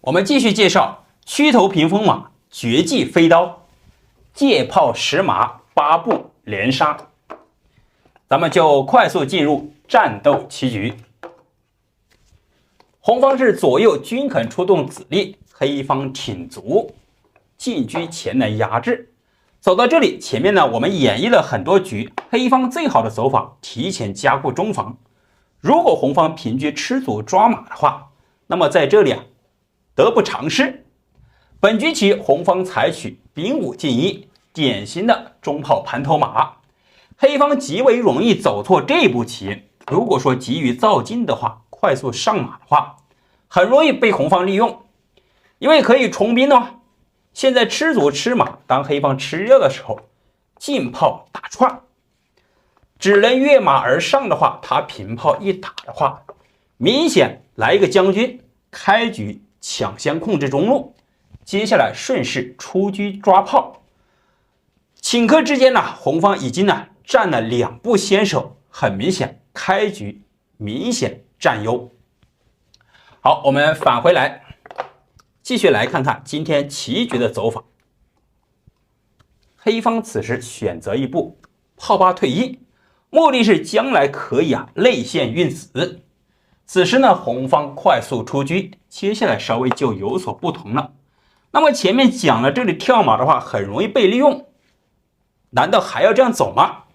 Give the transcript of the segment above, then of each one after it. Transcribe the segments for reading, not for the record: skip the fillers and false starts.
我们继续介绍区头屏风马绝技飞刀，借炮10马8步连杀。咱们就快速进入战斗棋局。红方是左右均肯出动子力，黑方挺足，进车前来压制。走到这里，前面呢我们演绎了很多局，黑方最好的走法提前加固中防。如果红方平车吃卒抓马的话，那么在这里得不偿失。本局棋红方采取兵5进1，典型的中炮盘头马。黑方极为容易走错这步棋，如果说急于造进的话，快速上马的话，很容易被红方利用。因为可以重兵的话，现在吃卒吃马，当黑方吃掉的时候，进炮打串，只能跃马而上的话，他平炮一打的话，明显来一个将军，开局抢先控制中路，接下来顺势出车抓炮。顷刻之间呢，红方已经占了2步先手，很明显开局明显占优。好，我们返回来继续来看看今天棋局的走法。黑方此时选择一步炮8退1，目的是将来可以内线运子。此时呢，红方快速出车，接下来稍微就有所不同了。那么前面讲了，这里跳马的话很容易被利用，难道还要这样走吗？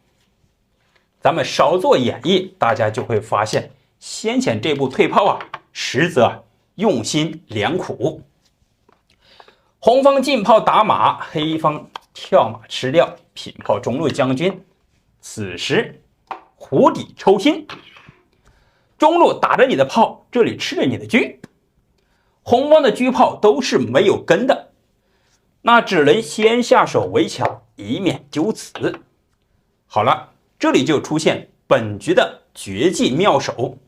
咱们稍作演绎，大家就会发现先前这步退炮实则用心良苦。红方进炮打马，黑方跳马吃掉，平炮中路将军。此时弧底抽心，中路打着你的炮，这里吃着你的车，红方的车炮都是没有跟的，那只能先下手为强，以免丢子。好了，这里就出现本局的绝技妙手。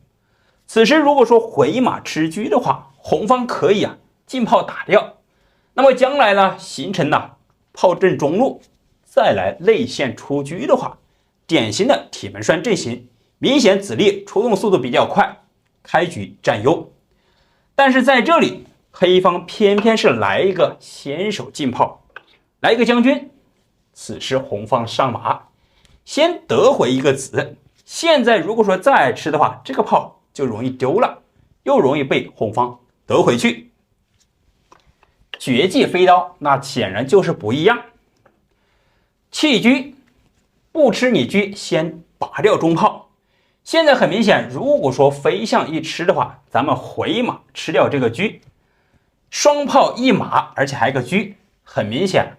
此时如果说回马吃车的话，红方可以进炮打掉，那么将来呢形成炮阵中路，再来内线出车的话，典型的铁门栓阵型，明显子力出动速度比较快，开局占优。但是在这里黑方偏偏是来一个先手进炮，来一个将军。此时红方上马，先得回一个子，现在如果说再吃的话，这个炮就容易丢了，又容易被红方得回去。绝技飞刀那显然就是不一样，弃车不吃你车，先拔掉中炮。现在很明显，如果说飞象一吃的话，咱们回马吃掉这个车，双炮一马，而且还有个车，很明显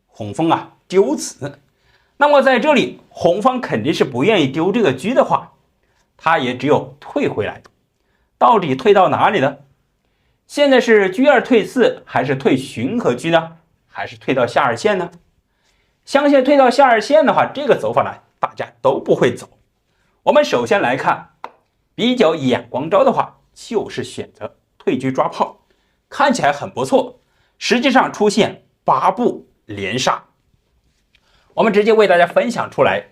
红方丢子。那么在这里红方肯定是不愿意丢这个车的话，他也只有退回来。到底退到哪里呢？现在是车2退4，还是退巡河车呢？还是退到下2线呢？相信退到下2线的话，这个走法呢大家都不会走。我们首先来看比较眼光招的话，就是选择退车抓炮，看起来很不错，实际上出现8步连杀。我们直接为大家分享出来，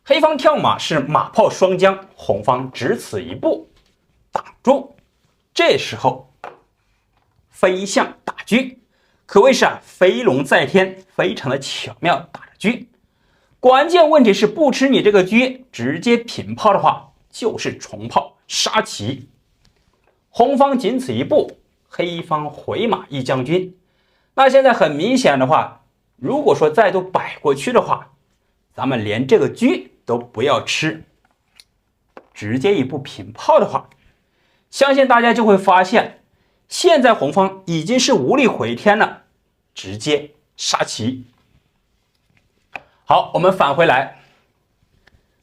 黑方跳马是马炮双将，红方只此一步挡住，这时候飞象打车，可谓是飞龙在天，非常的巧妙打着车。关键问题是不吃你这个车，直接平炮的话就是重炮杀棋。红方仅此一步，黑方回马一将军。那现在很明显的话，如果说再度摆过去的话，咱们连这个车都不要吃，直接一步平炮的话，相信大家就会发现，现在红方已经是无力回天了，直接杀棋。好，我们返回来。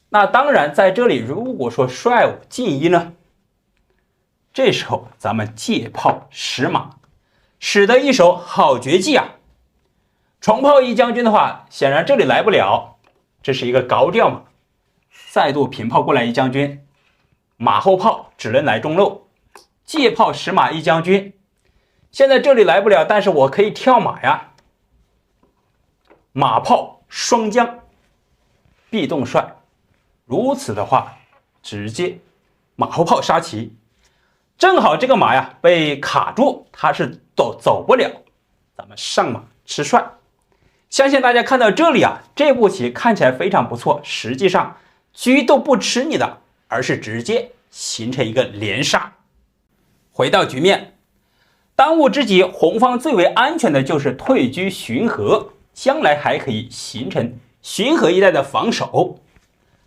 那当然在这里如果说帅5进1呢，这时候咱们借炮10马，使得一手好绝技重炮一将军的话，显然这里来不了，这是一个高调马，再度平炮过来一将军，马后炮只能来中路，借炮10马一将军。现在这里来不了，但是我可以跳马马炮双将必动帅，如此的话直接马后炮杀棋。正好这个马呀被卡住，它是走不了，咱们上马吃帅。相信大家看到这里啊，这步棋看起来非常不错，实际上车都不吃你的，而是直接形成一个连杀。回到局面，当务之急，红方最为安全的就是退车巡河，将来还可以形成巡河一带的防守。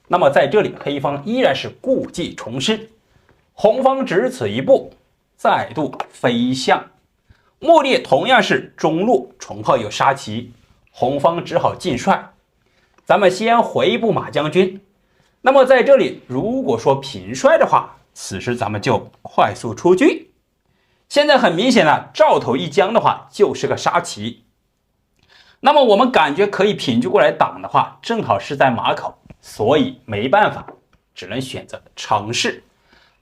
那么在这里，黑方依然是故技重施，红方只此一步，再度飞象，目的同样是中路重炮有杀棋，红方只好进帅。咱们先回一步马将军。那么在这里，如果说平帅的话，此时咱们就快速出车。现在很明显了，照头一将的话就是个杀棋。那么我们感觉可以平车过来挡的话，正好是在马口，所以没办法，只能选择尝试。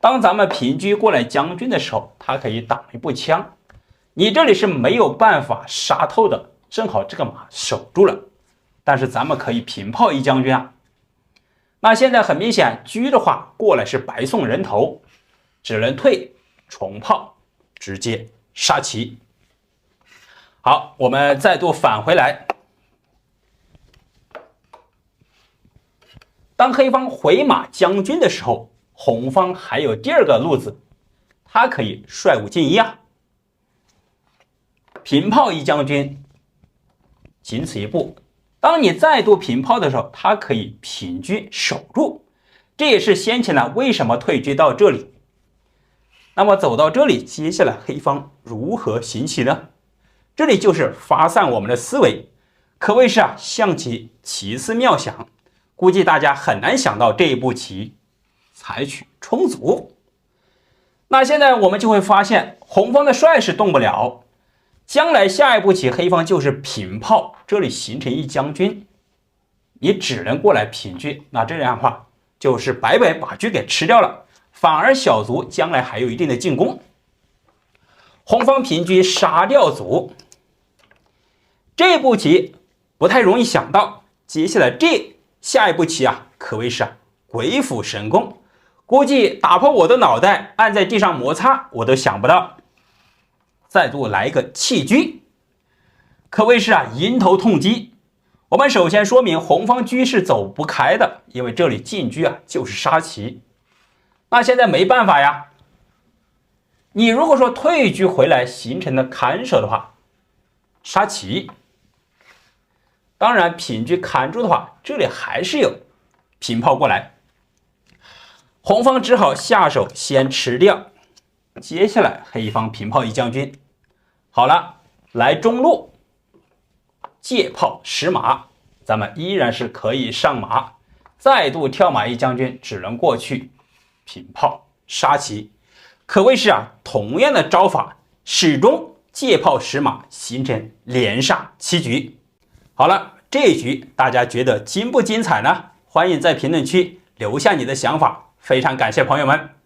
当咱们平车过来将军的时候，他可以挡一步枪，你这里是没有办法杀透的，正好这个马守住了。但是咱们可以平炮一将军啊。那现在很明显，车的话过来是白送人头，只能退重炮，直接杀棋。好，我们再度返回来。当黑方回马将军的时候，红方还有第二个路子，他可以率武进一啊，平炮一将军，仅此一步。当你再度平炮的时候，他可以平车守住，这也是先前呢为什么退车到这里。那么走到这里，接下来黑方如何行棋呢？这里就是发散我们的思维，可谓是象棋奇思妙想，估计大家很难想到这一步棋采取冲卒。那现在我们就会发现，红方的帅是动不了，将来下一步棋黑方就是平炮，这里形成一将军，你只能过来平车，那这样的话就是白白把车给吃掉了，反而小卒将来还有一定的进攻。红方平车杀掉卒，这步棋不太容易想到，接下来下一步棋啊，可谓是鬼斧神工，估计打破我的脑袋，按在地上摩擦我都想不到。再度来一个弃车，可谓是迎头痛击。我们首先说明红方车是走不开的，因为这里进车就是杀棋。那现在没办法呀，你如果说退车回来形成的看守的话，杀棋。当然平车看住的话，这里还是有平炮过来，红方只好下手先吃掉。接下来黑方平炮一将军，好了，来中路借炮10马，咱们依然是可以上马，再度跳马一将军，只能过去平炮杀棋，可谓是同样的招法，始终借炮10马，形成连杀7局。好了，这一局大家觉得精不精彩呢？欢迎在评论区留下你的想法，非常感谢朋友们。